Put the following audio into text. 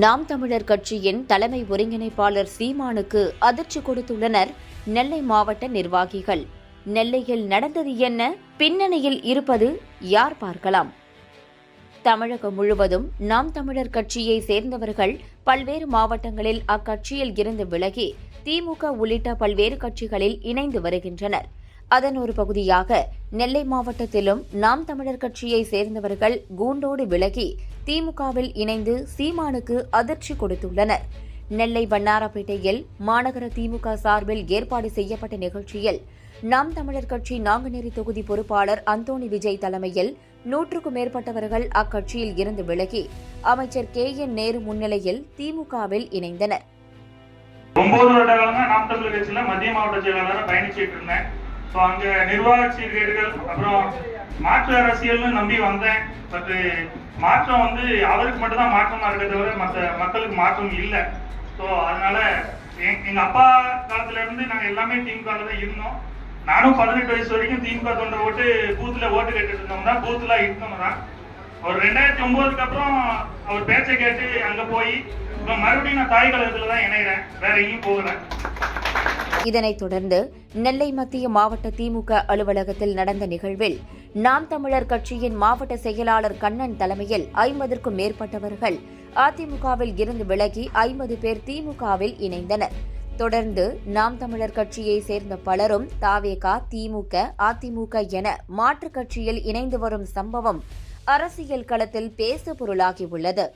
நாம் தமிழர் கட்சியின் தலைமை ஒருங்கிணைப்பாளர் சீமானுக்கு அதிர்ச்சி கொடுத்துள்ளனர் நெல்லை மாவட்ட நிர்வாகிகள். நெல்லையில் நடந்தது என்ன, பின்னணியில் இருப்பது யார் பார்க்கலாம். தமிழகம் முழுவதும் நாம் தமிழர் கட்சியை சேர்ந்தவர்கள் பல்வேறு மாவட்டங்களில் அக்கட்சியில் இருந்து விலகி திமுக உள்ளிட்ட பல்வேறு கட்சிகளில் இணைந்து வருகின்றனர். அதன் ஒரு பகுதியாக நெல்லை மாவட்டத்திலும் நாம் தமிழர் கட்சியை சேர்ந்தவர்கள் கூண்டோடு விலகி திமுகவில் இணைந்து சீமானுக்கு அதிர்ச்சி கொடுத்துள்ளனர். நெல்லை வண்ணாரப்பேட்டையில் மாநகர திமுக சார்பில் ஏற்பாடு செய்யப்பட்ட நிகழ்ச்சியில் நாம் தமிழர் கட்சி நாங்குநேரி தொகுதி பொறுப்பாளர் அந்தோணி விஜய் தலைமையில் 100க்கும் மேற்பட்டவர்கள் அக்கட்சியில் இருந்து விலகி அமைச்சர் KN நேரு முன்னிலையில் திமுகவில் இணைந்தனர். 9 வருட காலமா நாம் தமிழர் கட்சியில மத்திய மாவட்ட செயலாளராக பயணிச்சுட்டு இருந்தேன். அங்க நிர்வாக சீர்கேடுகள், அப்புறம் மாற்று அரசியல்னு நம்பி வந்தேன். பட் மாற்றம் அவருக்கு மட்டும் தான் மாற்றமா இருக்க தவிர மற்ற மக்களுக்கு மாற்றம் இல்லை. ஸோ அதனால எங்க அப்பா காலத்துல இருந்து நாங்க எல்லாமே திமுக தான் இருந்தோம். நானும் 18 வயசு வரைக்கும் திமுக தொண்டை போட்டு பூத்துல ஓட்டு கேட்டுட்டு இருந்தோம்னா பூத்துல இருந்தோம் தான். ஒரு 2009க்கு அப்புறம் அவர் பேச்சை கேட்டு அங்க போய் மறுபடியும் நான் தாய் கழகத்துல தான் இணைகிறேன், வேற எங்கேயும் போகிறேன். இதனைத் தொடர்ந்து நெல்லை மத்திய மாவட்ட திமுக அலுவலகத்தில் நடந்த நிகழ்வில் நாம் தமிழர் கட்சியின் மாவட்ட செயலாளர் கண்ணன் தலைமையில் 50க்கும் மேற்பட்டவர்கள் அதிமுகவில் இருந்து விலகி 50 பேர் திமுகவில் இணைந்தனர். தொடர்ந்து நாம் தமிழர் கட்சியை சேர்ந்த பலரும் தாவேகா, திமுக, அதிமுக என மாற்றுக் கட்சியில் இணைந்து வரும் சம்பவம் அரசியல் களத்தில் பேசு பொருளாகியுள்ளது.